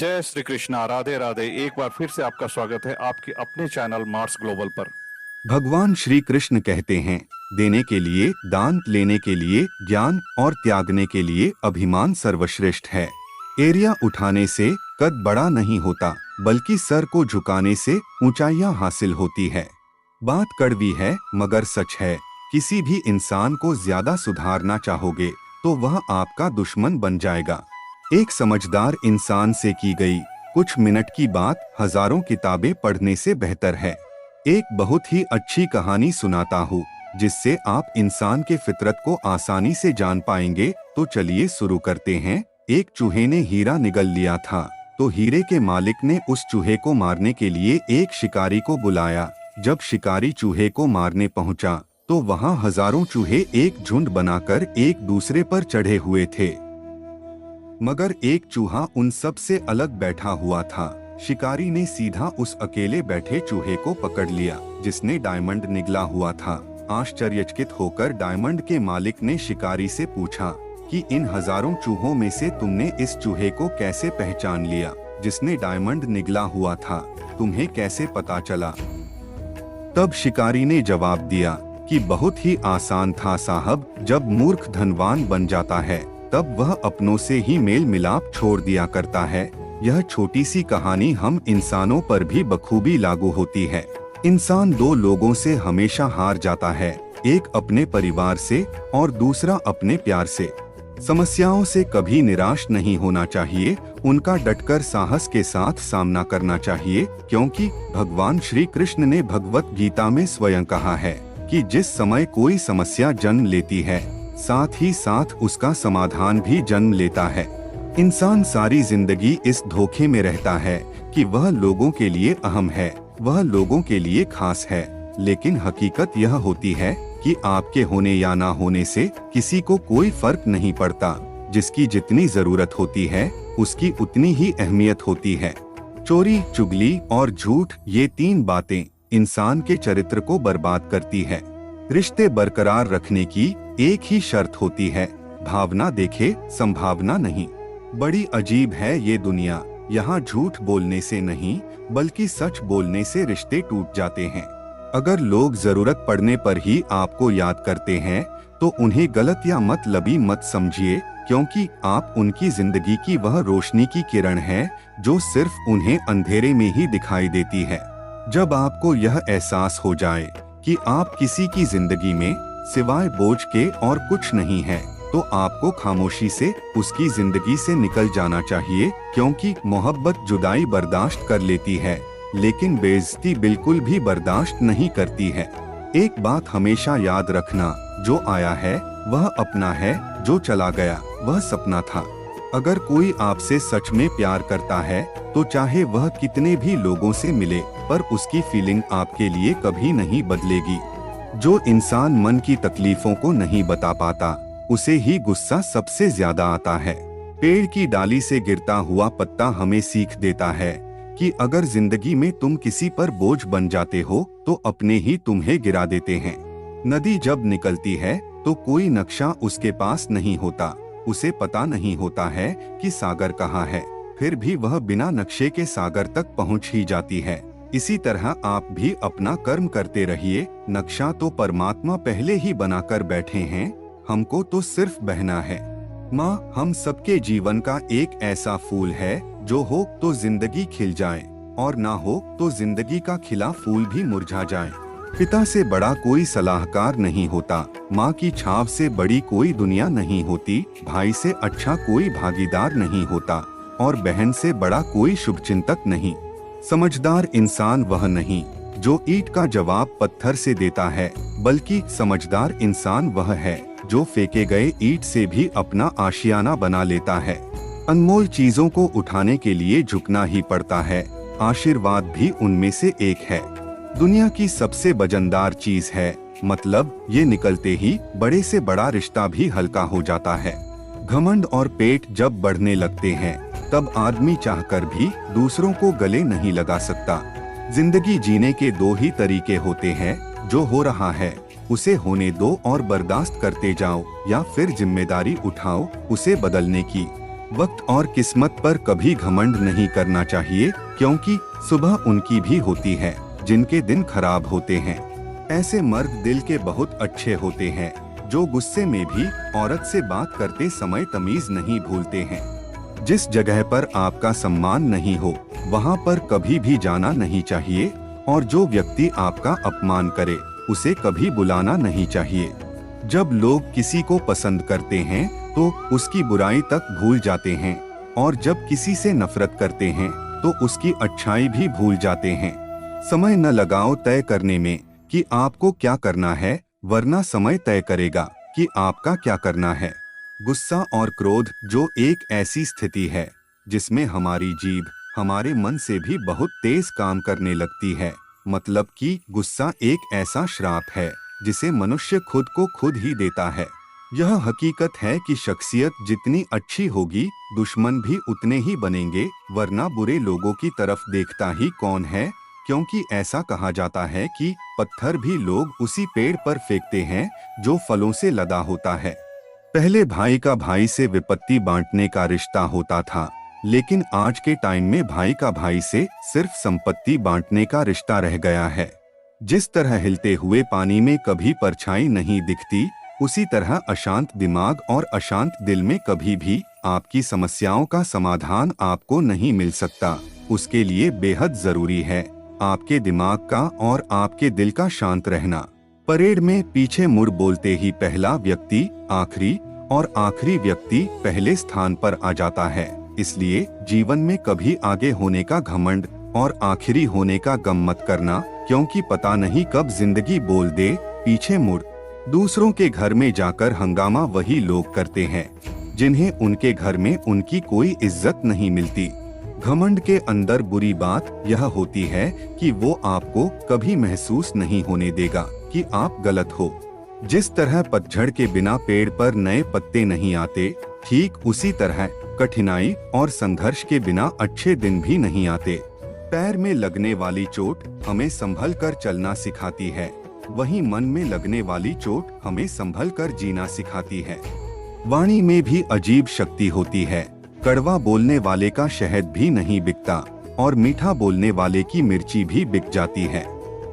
जय श्री कृष्णा। राधे राधे। एक बार फिर से आपका स्वागत है आपके अपने चैनल मार्स ग्लोबल पर। भगवान श्री कृष्ण कहते हैं, देने के लिए, दान लेने के लिए, ज्ञान और त्यागने के लिए अभिमान सर्वश्रेष्ठ है। एरिया उठाने से कद बड़ा नहीं होता, बल्कि सर को झुकाने से ऊंचाइयां हासिल होती है। बात कड़वी है मगर सच है। किसी भी इंसान को ज्यादा सुधारना चाहोगे तो वह आपका दुश्मन बन जाएगा। एक समझदार इंसान से की गई कुछ मिनट की बात हजारों किताबें पढ़ने से बेहतर है। एक बहुत ही अच्छी कहानी सुनाता हूँ जिससे आप इंसान के फितरत को आसानी से जान पाएंगे। तो चलिए शुरू करते हैं। एक चूहे ने हीरा निगल लिया था, तो हीरे के मालिक ने उस चूहे को मारने के लिए एक शिकारी को बुलाया। जब शिकारी चूहे को मारने पहुंचा तो वहां हजारों चूहे एक झुंड बनाकर एक दूसरे पर चढ़े हुए थे, मगर एक चूहा उन सब से अलग बैठा हुआ था। शिकारी ने सीधा उस अकेले बैठे चूहे को पकड़ लिया जिसने डायमंड निगला हुआ था। आश्चर्यचकित होकर डायमंड के मालिक ने शिकारी से पूछा कि इन हजारों चूहों में से तुमने इस चूहे को कैसे पहचान लिया जिसने डायमंड निगला हुआ था? तुम्हें कैसे पता चला? तब शिकारी ने जवाब दिया कि बहुत ही आसान था साहब। जब मूर्ख धनवान बन जाता है तब वह अपनों से ही मेल मिलाप छोड़ दिया करता है। यह छोटी सी कहानी हम इंसानों पर भी बखूबी लागू होती है। इंसान दो लोगों से हमेशा हार जाता है, एक अपने परिवार से और दूसरा अपने प्यार से। समस्याओं से कभी निराश नहीं होना चाहिए, उनका डटकर साहस के साथ सामना करना चाहिए, क्योंकि भगवान श्री कृष्ण ने भगवत गीता में स्वयं कहा है कि जिस समय कोई समस्या जन्म लेती है साथ ही साथ उसका समाधान भी जन्म लेता है। इंसान सारी जिंदगी इस धोखे में रहता है कि वह लोगों के लिए अहम है, वह लोगों के लिए खास है, लेकिन हकीकत यह होती है कि आपके होने या ना होने से किसी को कोई फर्क नहीं पड़ता। जिसकी जितनी जरूरत होती है उसकी उतनी ही अहमियत होती है। चोरी, चुगली और झूठ, ये तीन बातें इंसान के चरित्र को बर्बाद करती है। रिश्ते बरकरार रखने की एक ही शर्त होती है, भावना देखे, संभावना नहीं। बड़ी अजीब है ये दुनिया, यहाँ झूठ बोलने से नहीं बल्कि सच बोलने से रिश्ते टूट जाते हैं। अगर लोग जरूरत पड़ने पर ही आपको याद करते हैं तो उन्हें गलत या मतलबी मत समझिए, क्योंकि आप उनकी जिंदगी की वह रोशनी की किरण है जो सिर्फ उन्हें अंधेरे में ही दिखाई देती है। जब आपको यह एहसास हो जाए कि आप किसी की जिंदगी में सिवाय बोझ के और कुछ नहीं है, तो आपको खामोशी से उसकी जिंदगी से निकल जाना चाहिए, क्योंकि मोहब्बत जुदाई बर्दाश्त कर लेती है लेकिन बेइज्जती बिल्कुल भी बर्दाश्त नहीं करती है। एक बात हमेशा याद रखना, जो आया है वह अपना है, जो चला गया वह सपना था। अगर कोई आपसे सच में प्यार करता है तो चाहे वह कितने भी लोगों से मिले, पर उसकी फीलिंग आपके लिए कभी नहीं बदलेगी। जो इंसान मन की तकलीफों को नहीं बता पाता उसे ही गुस्सा सबसे ज्यादा आता है। पेड़ की डाली से गिरता हुआ पत्ता हमें सीख देता है कि अगर जिंदगी में तुम किसी पर बोझ बन जाते हो तो अपने ही तुम्हें गिरा देते हैं। नदी जब निकलती है तो कोई नक्शा उसके पास नहीं होता, उसे पता नहीं होता है कि सागर कहाँ है, फिर भी वह बिना नक्शे के सागर तक पहुँच ही जाती है। इसी तरह आप भी अपना कर्म करते रहिए। नक्शा तो परमात्मा पहले ही बनाकर बैठे हैं, हमको तो सिर्फ बहना है। माँ हम सबके जीवन का एक ऐसा फूल है जो हो तो जिंदगी खिल जाए और ना हो तो जिंदगी का खिला फूल भी मुरझा जाए। पिता से बड़ा कोई सलाहकार नहीं होता, माँ की छाव से बड़ी कोई दुनिया नहीं होती, भाई से अच्छा कोई भागीदार नहीं होता और बहन से बड़ा कोई शुभचिंतक नहीं। समझदार इंसान वह नहीं जो ईंट का जवाब पत्थर से देता है, बल्कि समझदार इंसान वह है जो फेंके गए ईंट से भी अपना आशियाना बना लेता है। अनमोल चीजों को उठाने के लिए झुकना ही पड़ता है, आशीर्वाद भी उनमें से एक है। दुनिया की सबसे वजनदार चीज है, मतलब ये निकलते ही बड़े से बड़ा रिश्ता भी हल्का हो जाता है। घमंड और पेट जब बढ़ने लगते हैं तब आदमी चाहकर भी दूसरों को गले नहीं लगा सकता। जिंदगी जीने के दो ही तरीके होते हैं, जो हो रहा है उसे होने दो और बर्दाश्त करते जाओ, या फिर जिम्मेदारी उठाओ उसे बदलने की। वक्त और किस्मत पर कभी घमंड नहीं करना चाहिए, क्योंकि सुबह उनकी भी होती है जिनके दिन खराब होते हैं। ऐसे मर्द दिल के बहुत अच्छे होते हैं जो गुस्से में भी औरत से बात करते समय तमीज नहीं भूलते हैं। जिस जगह पर आपका सम्मान नहीं हो वहाँ पर कभी भी जाना नहीं चाहिए, और जो व्यक्ति आपका अपमान करे उसे कभी बुलाना नहीं चाहिए। जब लोग किसी को पसंद करते हैं तो उसकी बुराई तक भूल जाते हैं, और जब किसी से नफरत करते हैं तो उसकी अच्छाई भी भूल जाते हैं। समय न लगाओ तय करने में कि आपको क्या करना है, वरना समय तय करेगा कि आपका क्या करना है। गुस्सा और क्रोध जो एक ऐसी स्थिति है जिसमें हमारी जीभ हमारे मन से भी बहुत तेज काम करने लगती है। मतलब कि गुस्सा एक ऐसा श्राप है जिसे मनुष्य खुद को खुद ही देता है। यह हकीकत है कि शख्सियत जितनी अच्छी होगी दुश्मन भी उतने ही बनेंगे, वरना बुरे लोगों की तरफ देखता ही कौन है, क्योंकि ऐसा कहा जाता है कि पत्थर भी लोग उसी पेड़ पर फेंकते हैं जो फलों से लदा होता है। पहले भाई का भाई से विपत्ति बांटने का रिश्ता होता था, लेकिन आज के टाइम में भाई का भाई से सिर्फ संपत्ति बांटने का रिश्ता रह गया है। जिस तरह हिलते हुए पानी में कभी परछाई नहीं दिखती, उसी तरह अशांत दिमाग और अशांत दिल में कभी भी आपकी समस्याओं का समाधान आपको नहीं मिल सकता। उसके लिए बेहद जरूरी है आपके दिमाग का और आपके दिल का शांत रहना। परेड में पीछे मुड़ बोलते ही पहला व्यक्ति आखिरी और आखिरी व्यक्ति पहले स्थान पर आ जाता है। इसलिए जीवन में कभी आगे होने का घमंड और आखिरी होने का गम मत करना, क्योंकि पता नहीं कब जिंदगी बोल दे पीछे मुड़। दूसरों के घर में जाकर हंगामा वही लोग करते हैं जिन्हें उनके घर में उनकी कोई इज्जत नहीं मिलती। घमंड के अंदर बुरी बात यह होती है कि वो आपको कभी महसूस नहीं होने देगा कि आप गलत हो। जिस तरह पतझड़ के बिना पेड़ पर नए पत्ते नहीं आते, ठीक उसी तरह कठिनाई और संघर्ष के बिना अच्छे दिन भी नहीं आते। पैर में लगने वाली चोट हमें संभल कर चलना सिखाती है, वहीं मन में लगने वाली चोट हमें संभल कर जीना सिखाती है। वाणी में भी अजीब शक्ति होती है। कड़वा बोलने वाले का शहद भी नहीं बिकता और मीठा बोलने वाले की मिर्ची भी बिक जाती है।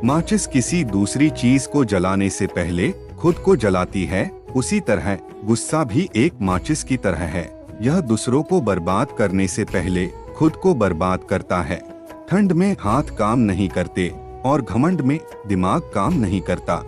माचिस किसी दूसरी चीज को जलाने से पहले खुद को जलाती है, उसी तरह गुस्सा भी एक माचिस की तरह है। यह दूसरों को बर्बाद करने से पहले खुद को बर्बाद करता है। ठंड में हाथ काम नहीं करते और घमंड में दिमाग काम नहीं करता।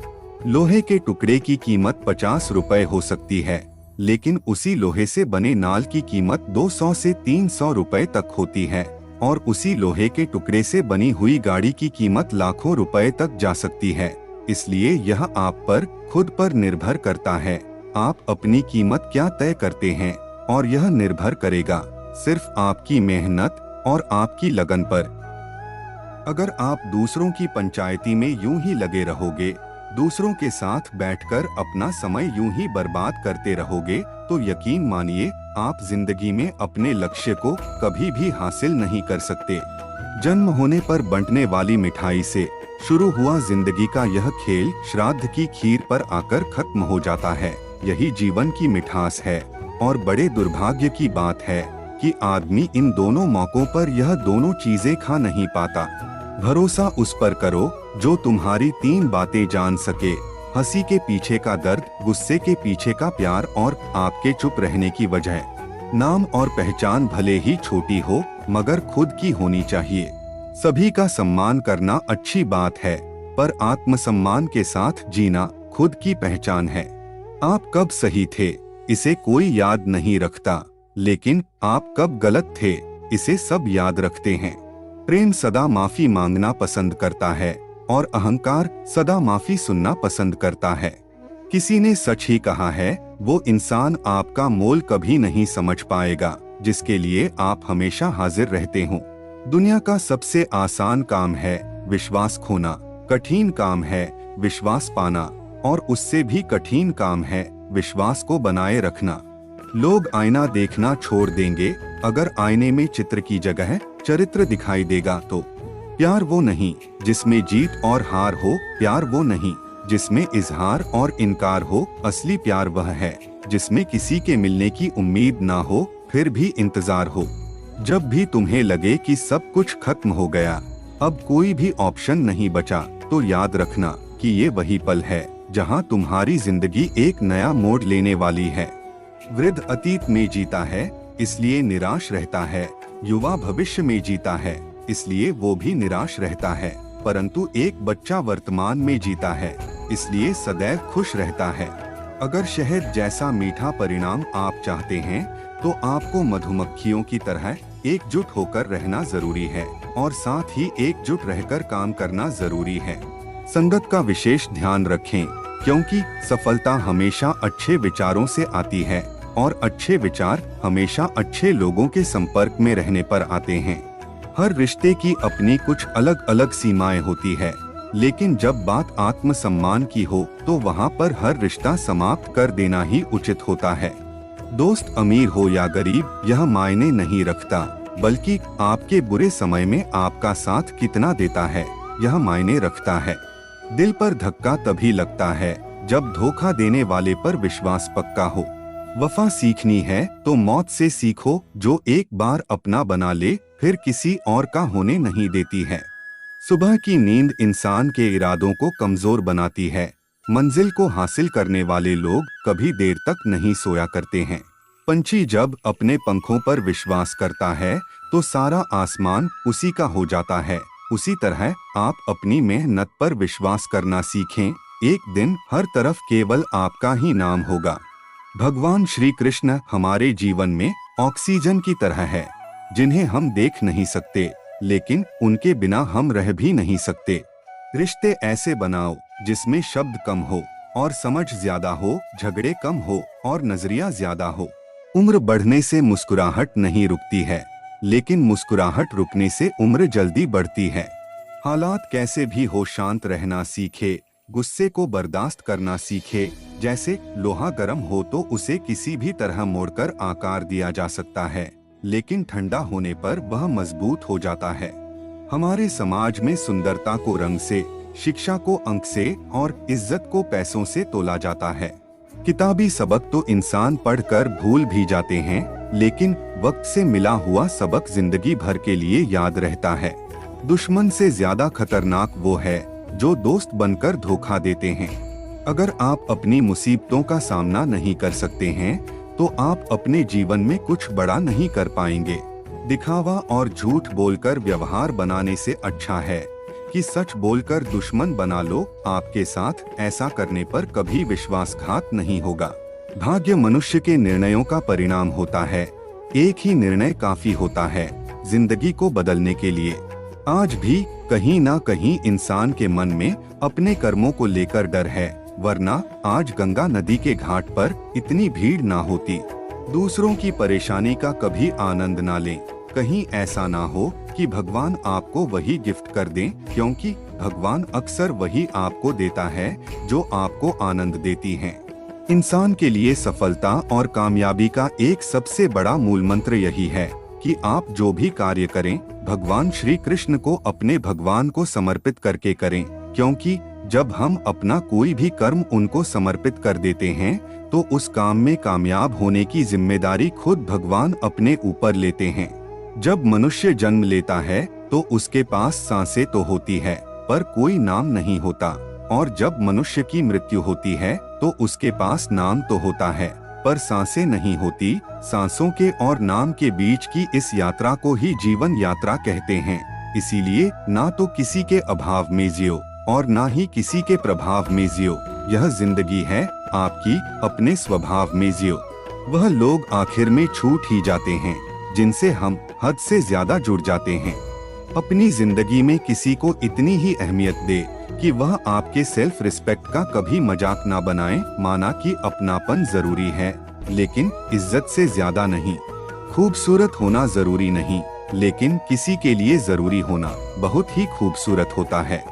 लोहे के टुकड़े की कीमत 50 रुपए हो सकती है, लेकिन उसी लोहे से बने नाल की कीमत 200 से 300 रुपए तक होती है, और उसी लोहे के टुकड़े से बनी हुई गाड़ी की कीमत लाखों रुपए तक जा सकती है। इसलिए यह आप पर खुद पर निर्भर करता है, आप अपनी कीमत क्या तय करते हैं, और यह निर्भर करेगा सिर्फ आपकी मेहनत और आपकी लगन पर। अगर आप दूसरों की पंचायती में यूं ही लगे रहोगे, दूसरों के साथ बैठकर अपना समय यूं ही बर्बाद करते रहोगे, तो यकीन मानिए आप जिंदगी में अपने लक्ष्य को कभी भी हासिल नहीं कर सकते। जन्म होने पर बंटने वाली मिठाई से शुरू हुआ जिंदगी का यह खेल श्राद्ध की खीर पर आकर खत्म हो जाता है। यही जीवन की मिठास है, और बड़े दुर्भाग्य की बात है कि आदमी इन दोनों मौकों पर यह दोनों चीजें खा नहीं पाता। भरोसा उस पर करो जो तुम्हारी 3 बातें जान सके: हंसी के पीछे का दर्द, गुस्से के पीछे का प्यार, और आपके चुप रहने की वजह। नाम और पहचान भले ही छोटी हो, मगर खुद की होनी चाहिए। सभी का सम्मान करना अच्छी बात है, पर आत्मसम्मान के साथ जीना खुद की पहचान है। आप कब सही थे इसे कोई याद नहीं रखता, लेकिन आप कब गलत थे इसे सब याद रखते हैं। प्रेम सदा माफी मांगना पसंद करता है, और अहंकार सदा माफी सुनना पसंद करता है। किसी ने सच ही कहा है, वो इंसान आपका मोल कभी नहीं समझ पाएगा जिसके लिए आप हमेशा हाजिर रहते हो। दुनिया का सबसे आसान काम है विश्वास खोना, कठिन काम है विश्वास पाना, और उससे भी कठिन काम है विश्वास को बनाए रखना। लोग आईना देखना छोड़ देंगे अगर आईने में चित्र की जगह चरित्र दिखाई देगा तो। प्यार वो नहीं जिसमें जीत और हार हो, प्यार वो नहीं जिसमें इजहार और इनकार हो। असली प्यार वह है जिसमें किसी के मिलने की उम्मीद ना हो, फिर भी इंतजार हो। जब भी तुम्हें लगे कि सब कुछ खत्म हो गया, अब कोई भी ऑप्शन नहीं बचा, तो याद रखना कि ये वही पल है जहां तुम्हारी जिंदगी एक नया मोड़ लेने वाली है। वृद्ध अतीत में जीता है, इसलिए निराश रहता है। युवा भविष्य में जीता है, इसलिए वो भी निराश रहता है। परंतु एक बच्चा वर्तमान में जीता है, इसलिए सदैव खुश रहता है। अगर शहद जैसा मीठा परिणाम आप चाहते हैं, तो आपको मधुमक्खियों की तरह एकजुट होकर रहना जरूरी है और साथ ही एकजुट रहकर काम करना जरूरी है। संगत का विशेष ध्यान रखें, क्योंकि सफलता हमेशा अच्छे विचारों से आती है और अच्छे विचार हमेशा अच्छे लोगों के संपर्क में रहने पर आते हैं। हर रिश्ते की अपनी कुछ अलग अलग सीमाएं होती है, लेकिन जब बात आत्मसम्मान की हो तो वहाँ पर हर रिश्ता समाप्त कर देना ही उचित होता है। दोस्त अमीर हो या गरीब यह मायने नहीं रखता, बल्कि आपके बुरे समय में आपका साथ कितना देता है यह मायने रखता है। दिल पर धक्का तभी लगता है जब धोखा देने वाले पर विश्वास पक्का हो। वफा सीखनी है तो मौत से सीखो, जो एक बार अपना बना ले फिर किसी और का होने नहीं देती है। सुबह की नींद इंसान के इरादों को कमजोर बनाती है। मंजिल को हासिल करने वाले लोग कभी देर तक नहीं सोया करते हैं। पंछी जब अपने पंखों पर विश्वास करता है तो सारा आसमान उसी का हो जाता है। उसी तरह आप अपनी मेहनत पर विश्वास करना सीखें, एक दिन हर तरफ केवल आपका ही नाम होगा। भगवान श्री कृष्ण हमारे जीवन में ऑक्सीजन की तरह है, जिन्हें हम देख नहीं सकते, लेकिन उनके बिना हम रह भी नहीं सकते। रिश्ते ऐसे बनाओ जिसमें शब्द कम हो और समझ ज्यादा हो, झगड़े कम हो और नजरिया ज्यादा हो। उम्र बढ़ने से मुस्कुराहट नहीं रुकती है, लेकिन मुस्कुराहट रुकने से उम्र जल्दी बढ़ती है। हालात कैसे भी हो शांत रहना सीखे, गुस्से को बर्दाश्त करना सीखे। जैसे लोहा गर्म हो तो उसे किसी भी तरह मोड़कर आकार दिया जा सकता है, लेकिन ठंडा होने पर वह मजबूत हो जाता है। हमारे समाज में सुंदरता को रंग से, शिक्षा को अंक से और इज्जत को पैसों से तोला जाता है। किताबी सबक तो इंसान पढ़कर भूल भी जाते हैं, लेकिन वक्त से मिला हुआ सबक जिंदगी भर के लिए याद रहता है। दुश्मन से ज्यादा खतरनाक वो है जो दोस्त बनकर धोखा देते हैं। अगर आप अपनी मुसीबतों का सामना नहीं कर सकते हैं, तो आप अपने जीवन में कुछ बड़ा नहीं कर पाएंगे। दिखावा और झूठ बोलकर व्यवहार बनाने से अच्छा है कि सच बोलकर दुश्मन बना लो। आपके साथ ऐसा करने पर कभी विश्वासघात नहीं होगा। भाग्य मनुष्य के निर्णयों का परिणाम होता है। एक ही निर्णय काफी होता है जिंदगी को बदलने के लिए। आज भी कहीं ना कहीं इंसान के मन में अपने कर्मों को लेकर डर है, वरना आज गंगा नदी के घाट पर इतनी भीड़ ना होती। दूसरों की परेशानी का कभी आनंद ना लें। कहीं ऐसा ना हो कि भगवान आपको वही गिफ्ट कर दें, क्योंकि भगवान अक्सर वही आपको देता है जो आपको आनंद देती है। इंसान के लिए सफलता और कामयाबी का एक सबसे बड़ा मूल मंत्र यही है कि आप जो भी कार्य करें, भगवान श्री कृष्ण को अपने भगवान को समर्पित करके करें, क्योंकि जब हम अपना कोई भी कर्म उनको समर्पित कर देते हैं, तो उस काम में कामयाब होने की जिम्मेदारी खुद भगवान अपने ऊपर लेते हैं। जब मनुष्य जन्म लेता है तो उसके पास सांसें तो होती है, पर कोई नाम नहीं होता, और जब मनुष्य की मृत्यु होती है तो उसके पास नाम तो होता है, पर सांसें नहीं होती। सांसों के और नाम के बीच की इस यात्रा को ही जीवन यात्रा कहते हैं। इसीलिए ना तो किसी के अभाव में जियो और ना ही किसी के प्रभाव में जियो। यह जिंदगी है आपकी, अपने स्वभाव में जियो। वह लोग आखिर में छूट ही जाते हैं जिनसे हम हद से ज्यादा जुड़ जाते हैं। अपनी जिंदगी में किसी को इतनी ही अहमियत दे कि वह आपके सेल्फ रिस्पेक्ट का कभी मजाक ना बनाए। माना कि अपनापन जरूरी है, लेकिन इज्जत से ज्यादा नहीं। खूबसूरत होना जरूरी नहीं, लेकिन किसी के लिए जरूरी होना बहुत ही खूबसूरत होता है।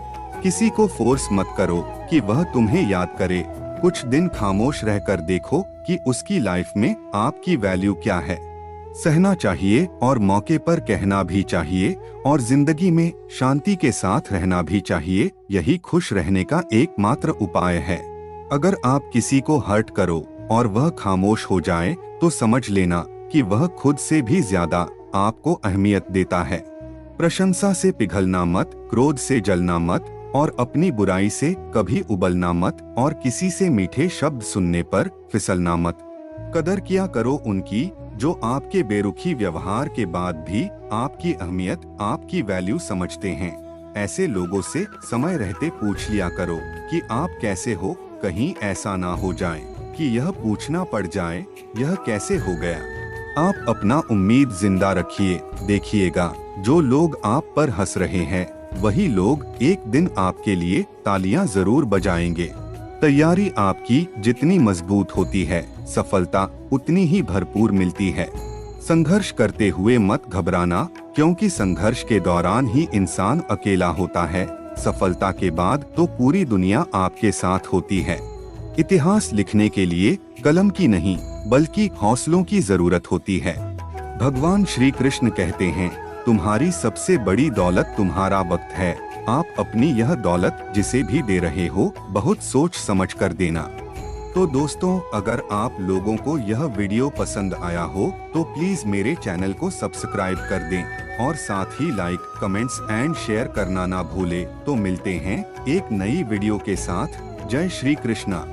किसी को फोर्स मत करो कि वह तुम्हें याद करे। कुछ दिन खामोश रहकर देखो कि उसकी लाइफ में आपकी वैल्यू क्या है। सहना चाहिए और मौके पर कहना भी चाहिए, और जिंदगी में शांति के साथ रहना भी चाहिए। यही खुश रहने का एकमात्र उपाय है। अगर आप किसी को हर्ट करो और वह खामोश हो जाए, तो समझ लेना कि वह खुद से भी ज्यादा आपको अहमियत देता है। प्रशंसा से पिघलना मत, क्रोध से जलना मत और अपनी बुराई से कभी उबलना मत और किसी से मीठे शब्द सुनने पर फिसलना मत। कदर किया करो उनकी जो आपके बेरुखी व्यवहार के बाद भी आपकी अहमियत, आपकी वैल्यू समझते हैं। ऐसे लोगों से समय रहते पूछ लिया करो कि आप कैसे हो, कहीं ऐसा ना हो जाए कि यह पूछना पड़ जाए यह कैसे हो गया। आप अपना उम्मीद जिंदा रखिए, देखिएगा जो लोग आप पर हंस रहे हैं वही लोग एक दिन आपके लिए तालियां जरूर बजाएंगे। तैयारी आपकी जितनी मजबूत होती है, सफलता उतनी ही भरपूर मिलती है। संघर्ष करते हुए मत घबराना, क्योंकि संघर्ष के दौरान ही इंसान अकेला होता है। सफलता के बाद तो पूरी दुनिया आपके साथ होती है। इतिहास लिखने के लिए कलम की नहीं बल्कि हौसलों की जरूरत होती है। भगवान श्री कृष्ण कहते हैं, तुम्हारी सबसे बड़ी दौलत तुम्हारा वक्त है। आप अपनी यह दौलत जिसे भी दे रहे हो बहुत सोच समझ कर देना। तो दोस्तों, अगर आप लोगों को यह वीडियो पसंद आया हो तो प्लीज मेरे चैनल को सब्सक्राइब कर दें और साथ ही लाइक, कमेंट्स एंड शेयर करना ना भूले। तो मिलते हैं एक नई वीडियो के साथ। जय श्री कृष्णा।